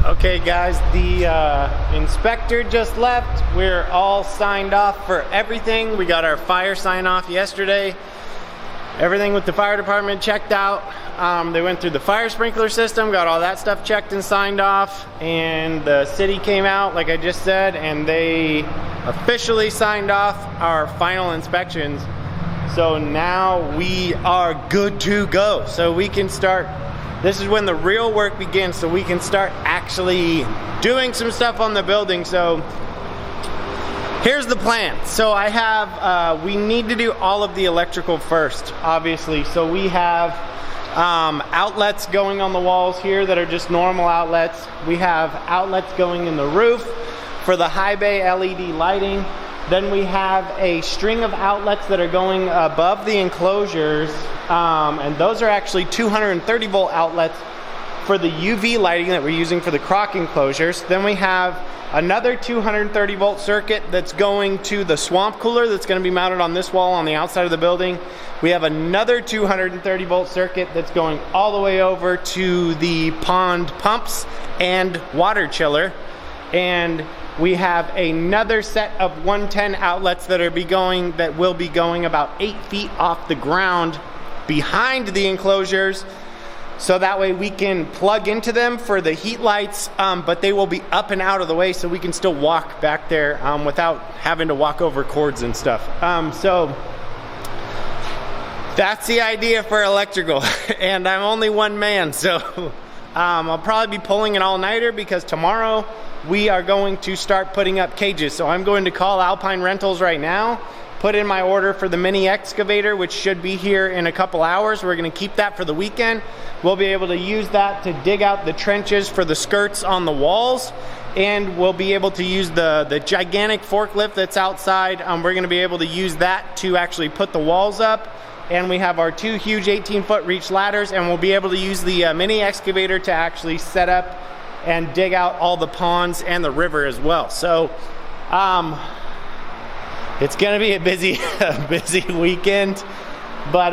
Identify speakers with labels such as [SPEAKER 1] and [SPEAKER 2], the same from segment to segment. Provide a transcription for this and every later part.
[SPEAKER 1] Okay guys, the inspector just left. We're all signed off for everything. We got our fire sign off yesterday. Everything with the fire department checked out. They went through the fire sprinkler system, got all that stuff checked and signed off, and the city came out, like I just said, and they officially signed off our final inspections. So now we are good to go. So we can start. This is when the real work begins, so we can start actually doing some stuff on the building. So here's the plan. So I have, we need to do all of the electrical first, obviously. So we have outlets going on the walls here that are just normal outlets. We have outlets going in the roof for the high bay LED lighting. Then we have a string of outlets that are going above the enclosures, and those are actually 230 volt outlets for the UV lighting that we're using for the croc enclosures. Then we have another 230 volt circuit that's going to the swamp cooler that's going to be mounted on this wall on the outside of the building. We have another 230 volt circuit that's going all the way over to the pond pumps and water chiller. And we have another set of 110 outlets that will be going about 8 feet off the ground behind the enclosures. So that way we can plug into them for the heat lights, but they will be up and out of the way so we can still walk back there without having to walk over cords and stuff. So that's the idea for electrical. And I'm only one man, so I'll probably be pulling an all-nighter because tomorrow we are going to start putting up cages. So I'm going to call Alpine Rentals right now, put in my order for the mini excavator, which should be here in a couple hours. We're gonna keep that for the weekend. We'll be able to use that to dig out the trenches for the skirts on the walls, and we'll be able to use the gigantic forklift that's outside. We're gonna be able to use that to actually put the walls up. And we have our 2 huge 18-foot reach ladders, and we'll be able to use the mini excavator to actually set up and dig out all the ponds and the river as well. So it's gonna be a busy weekend, but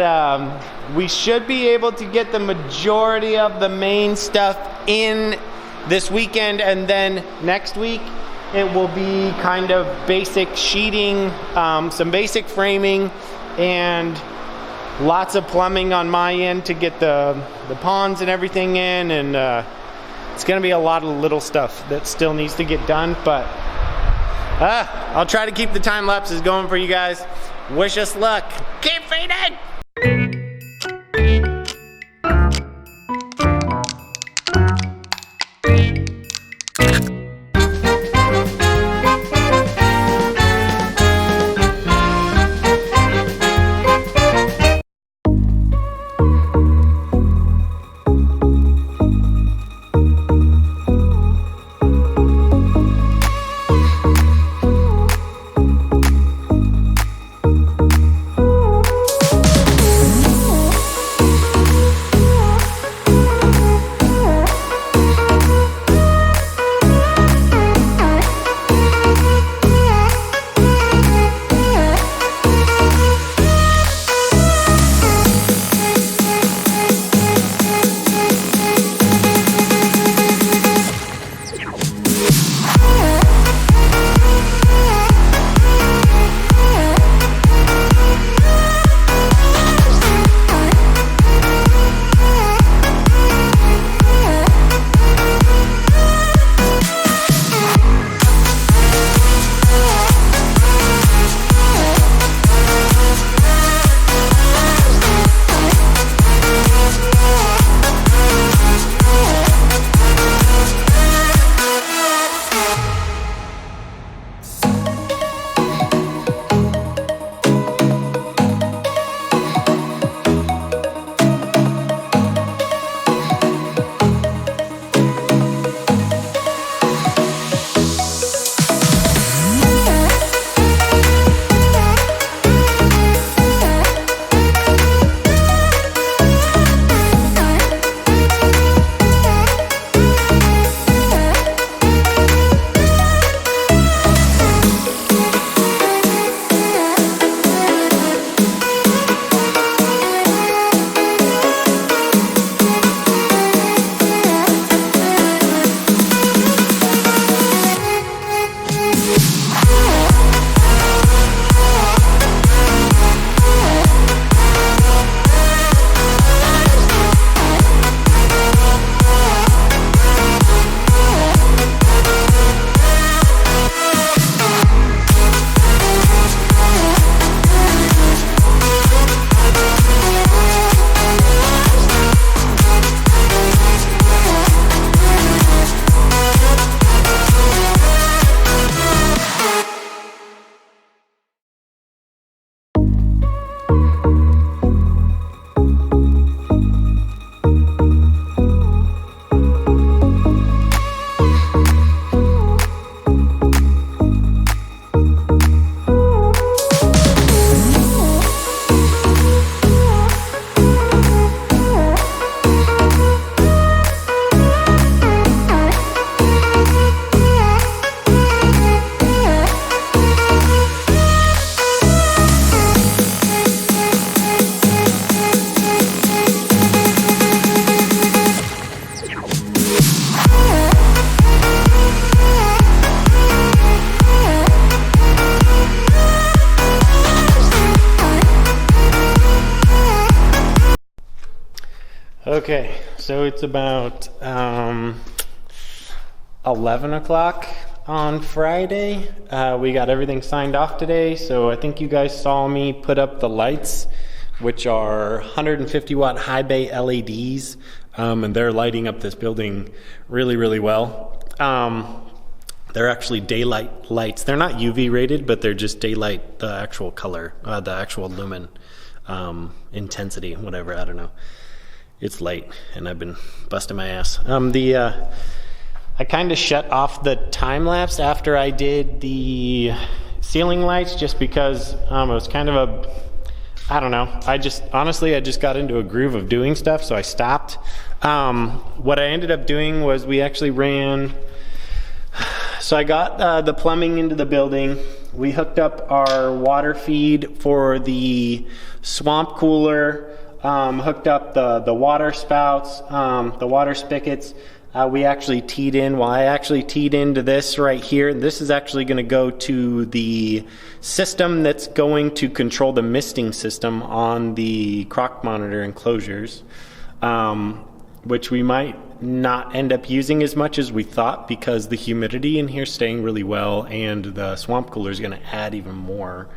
[SPEAKER 1] we should be able to get the majority of the main stuff in this weekend, and then next week it will be kind of basic sheeting, some basic framing, and lots of plumbing on my end to get the ponds and everything in, and it's gonna be a lot of little stuff that still needs to get done, but I'll try to keep the time lapses going for you guys. Wish us luck. Keep feeding! Okay, so it's about 11 o'clock on Friday. We got everything signed off today, so I think you guys saw me put up the lights, which are 150 watt high bay LEDs, and they're lighting up this building really, really well. They're actually daylight lights. They're not UV rated, but they're just daylight, the actual color, the actual lumen intensity, whatever, I don't know. It's late, and I've been busting my ass. I kind of shut off the time lapse after I did the ceiling lights, just because it was kind of I don't know. I just got into a groove of doing stuff, so I stopped. What I ended up doing was we actually ran. So I got the plumbing into the building. We hooked up our water feed for the swamp cooler. Hooked up the water spouts, the water spigots. We actually teed in. Well, I actually teed into this right here. This is actually going to go to the system that's going to control the misting system on the croc monitor enclosures, which we might not end up using as much as we thought, because the humidity in here is staying really well, and the swamp cooler is going to add even more.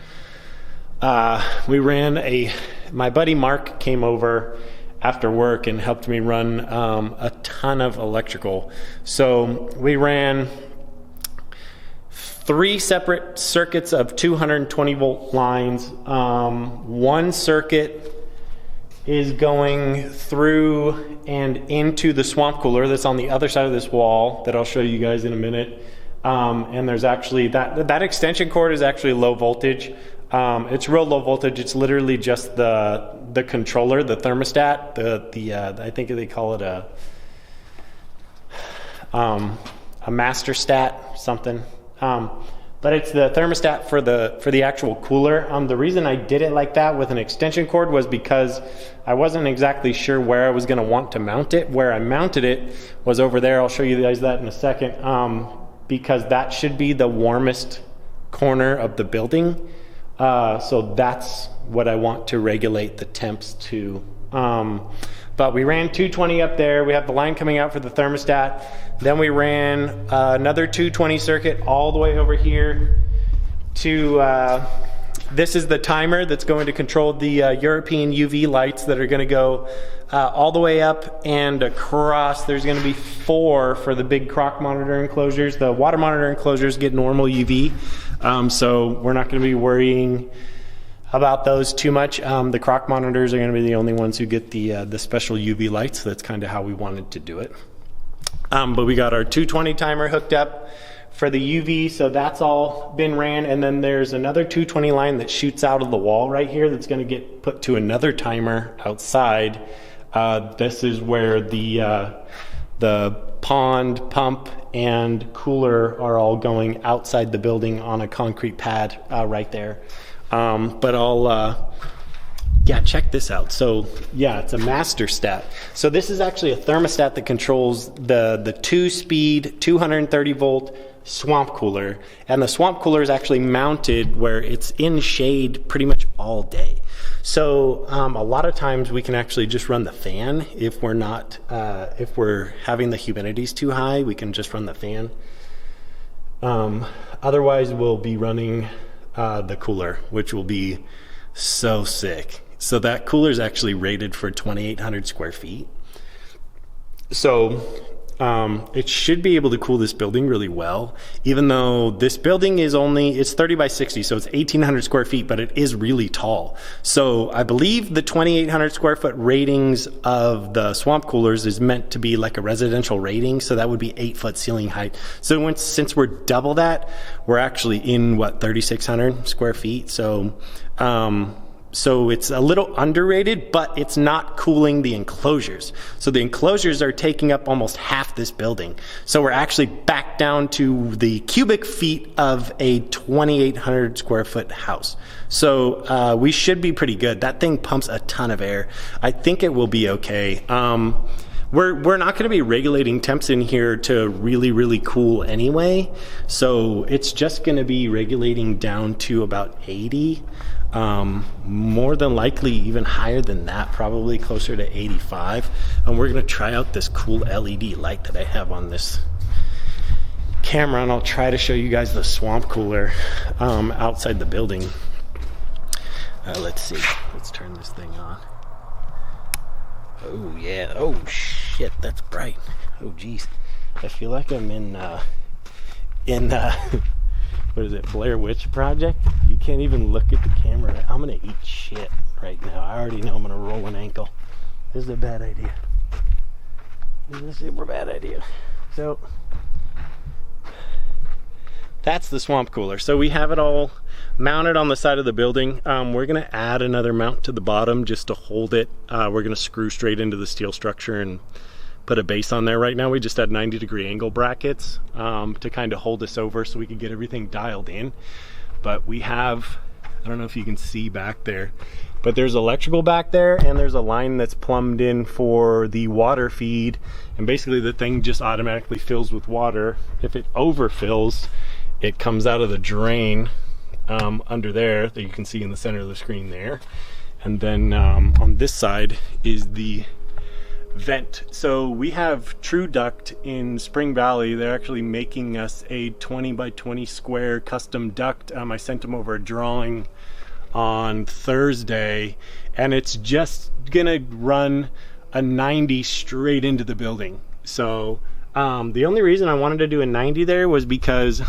[SPEAKER 1] We ran my buddy Mark came over after work and helped me run a ton of electrical. So we ran 3 separate circuits of 220 volt lines. One circuit is going through and into the swamp cooler that's on the other side of this wall that I'll show you guys in a minute. And there's actually that extension cord is actually low voltage. It's real low voltage. It's literally just the controller, the thermostat, I think they call it a master stat something. But it's the thermostat for the actual cooler. The reason I did it like that with an extension cord was because I wasn't exactly sure where I was going to want to mount it. Where I mounted it was over there. I'll show you guys that in a second. Because that should be the warmest corner of the building. So that's what I want to regulate the temps to. But we ran 220 up there. We have the line coming out for the thermostat. Then we ran another 220 circuit all the way over here to, this is the timer that's going to control the European UV lights that are going to go all the way up and across. There's going to be 4 for the big croc monitor enclosures. The water monitor enclosures get normal UV. So we're not going to be worrying about those too much. The croc monitors are going to be the only ones who get the special UV lights. That's kind of how we wanted to do it. But we got our 220 timer hooked up for the UV, so that's all been ran. And then there's another 220 line that shoots out of the wall right here that's going to get put to another timer outside. This is where the pond, pump, and cooler are all going outside the building on a concrete pad right there. But I'll check this out. So it's a master stat. So this is actually a thermostat that controls the 2-speed 230 volt swamp cooler, and the swamp cooler is actually mounted where it's in shade pretty much all day. So a lot of times we can actually just run the fan if we're not if we're having the humidities too high. We can just run the fan. Otherwise we'll be running the cooler, which will be so sick. So that cooler is actually rated for 2,800 square feet. So it should be able to cool this building really well, even though this building is it's 30 by 60, so it's 1,800 square feet, but it is really tall. So I believe the 2,800 square foot ratings of the swamp coolers is meant to be like a residential rating, so that would be 8-foot ceiling height. So since we're double that, we're actually in 3,600 square feet. So it's a little underrated, but it's not cooling the enclosures. So the enclosures are taking up almost half this building. So we're actually back down to the cubic feet of a 2,800 square foot house. So we should be pretty good. That thing pumps a ton of air. I think it will be okay. We're not going to be regulating temps in here to really, really cool anyway. So it's just going to be regulating down to about 80. More than likely even higher than that, probably closer to 85. And we're gonna try out this cool LED light that I have on this camera, and I'll try to show you guys the swamp cooler outside the building. Let's see, let's turn this thing on. Oh yeah, oh shit, that's bright. Oh geez, I feel like I'm in what is it, Blair Witch Project? You can't even look at the camera. I'm gonna eat shit right now. I already know I'm gonna roll an ankle. This is a bad idea. This is a super bad idea. So that's the swamp cooler. So we have it all mounted on the side of the building. We're gonna add another mount to the bottom just to hold it. We're gonna screw straight into the steel structure and put a base on there. Right now we just had 90-degree angle brackets to kind of hold us over so we could get everything dialed in. But we have, I don't know if you can see back there, but there's electrical back there, and there's a line that's plumbed in for the water feed, and basically the thing just automatically fills with water. If it overfills, it comes out of the drain under there that you can see in the center of the screen there. And then on this side is the vent. So we have True Duct in Spring Valley. They're actually making us a 20 by 20 square custom duct. I sent them over a drawing on Thursday, and it's just gonna run a 90 straight into the building. So the only reason I wanted to do a 90 there was because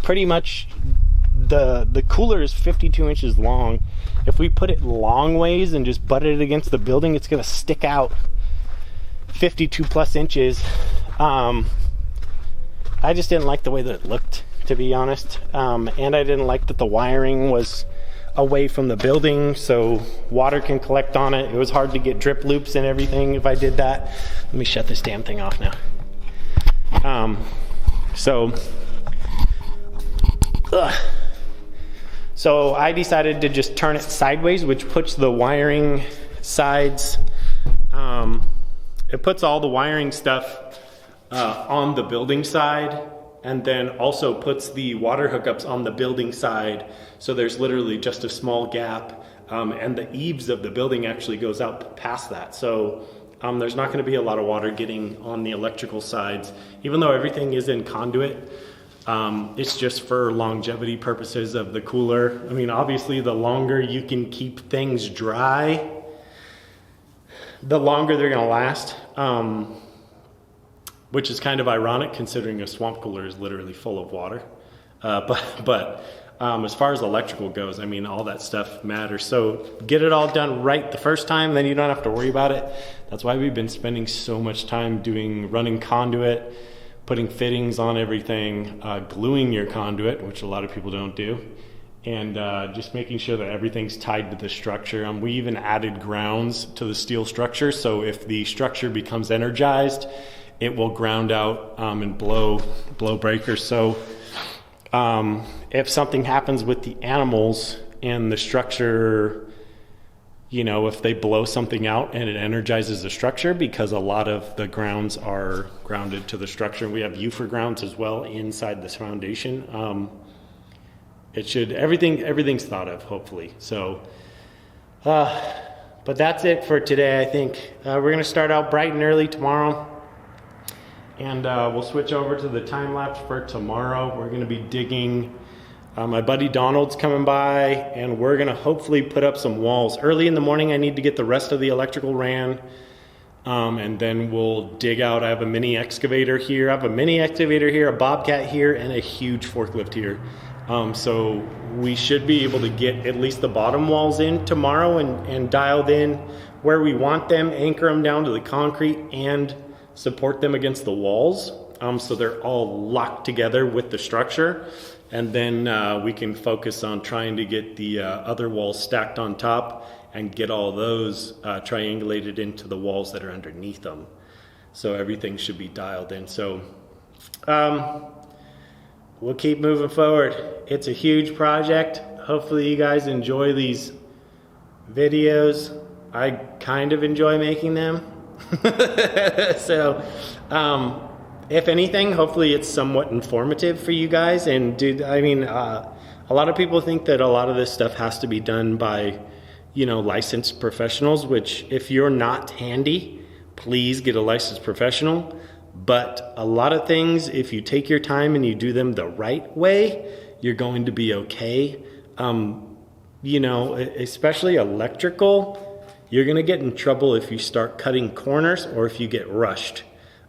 [SPEAKER 1] pretty much the cooler is 52 inches long. If we put it long ways and just butt it against the building, it's gonna stick out 52 plus inches. I just didn't like the way that it looked, to be honest. And I didn't like that the wiring was away from the building so water can collect on it. It was hard to get drip loops and everything if I did that. Let me shut this damn thing off now. So I decided to just turn it sideways, which puts the wiring sides, it puts all the wiring stuff on the building side, and then also puts the water hookups on the building side. So there's literally just a small gap, and the eaves of the building actually goes out past that. So there's not going to be a lot of water getting on the electrical sides, even though everything is in conduit. It's just for longevity purposes of the cooler. I mean, obviously the longer you can keep things dry, the longer they're gonna last, which is kind of ironic considering a swamp cooler is literally full of water. But as far as electrical goes, I mean, all that stuff matters. So get it all done right the first time, then you don't have to worry about it. That's why we've been spending so much time running conduit, putting fittings on everything, gluing your conduit, which a lot of people don't do, and just making sure that everything's tied to the structure. We even added grounds to the steel structure, so if the structure becomes energized, it will ground out and blow breakers. So if something happens with the animals and the structure, you know, if they blow something out and it energizes the structure, because a lot of the grounds are grounded to the structure. We have UFR grounds as well inside this foundation. Everything's thought of, hopefully. So, but that's it for today, I think. We're gonna start out bright and early tomorrow, and we'll switch over to the time lapse for tomorrow. We're gonna be digging. My buddy Donald's coming by, and we're gonna hopefully put up some walls. Early in the morning, I need to get the rest of the electrical ran, and then we'll dig out. I have a mini excavator here, a Bobcat here, and a huge forklift here. So we should be able to get at least the bottom walls in tomorrow and dialed in where we want them, anchor them down to the concrete, and support them against the walls. So they're all locked together with the structure. And then we can focus on trying to get the other walls stacked on top and get all those triangulated into the walls that are underneath them. So everything should be dialed in. So we'll keep moving forward. It's a huge project. Hopefully you guys enjoy these videos. I kind of enjoy making them. So if anything, hopefully it's somewhat informative for you guys. And dude, I mean, a lot of people think that a lot of this stuff has to be done by, you know, licensed professionals, which if you're not handy, please get a licensed professional. But a lot of things, if you take your time and you do them the right way, you're going to be okay. You know, especially electrical, you're going to get in trouble if you start cutting corners or if you get rushed.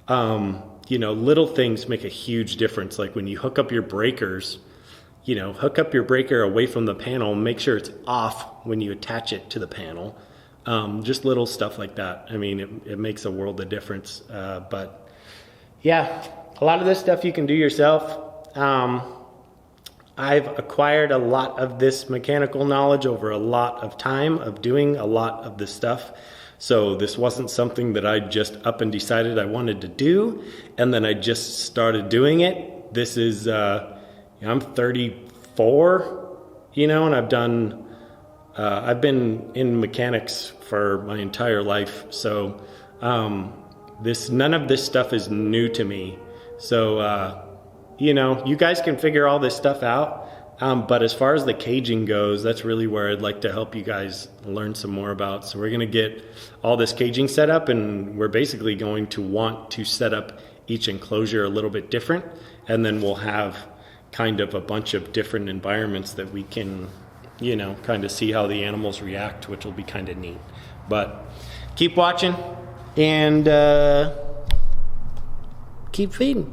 [SPEAKER 1] You know, little things make a huge difference. Like when you hook up your breakers, you know, hook up your breaker away from the panel and make sure it's off when you attach it to the panel. Just little stuff like that. I mean, it makes a world of difference. But yeah, a lot of this stuff you can do yourself. I've acquired a lot of this mechanical knowledge over a lot of time of doing a lot of this stuff. So this wasn't something that I just up and decided I wanted to do, and then I just started doing it. This is, I'm 34, you know, and I've been in mechanics for my entire life. So none of this stuff is new to me. So, you know, you guys can figure all this stuff out. But as far as the caging goes, that's really where I'd like to help you guys learn some more about. So we're going to get all this caging set up, and we're basically going to want to set up each enclosure a little bit different. And then we'll have kind of a bunch of different environments that we can, you know, kind of see how the animals react, which will be kind of neat. But keep watching and keep feeding.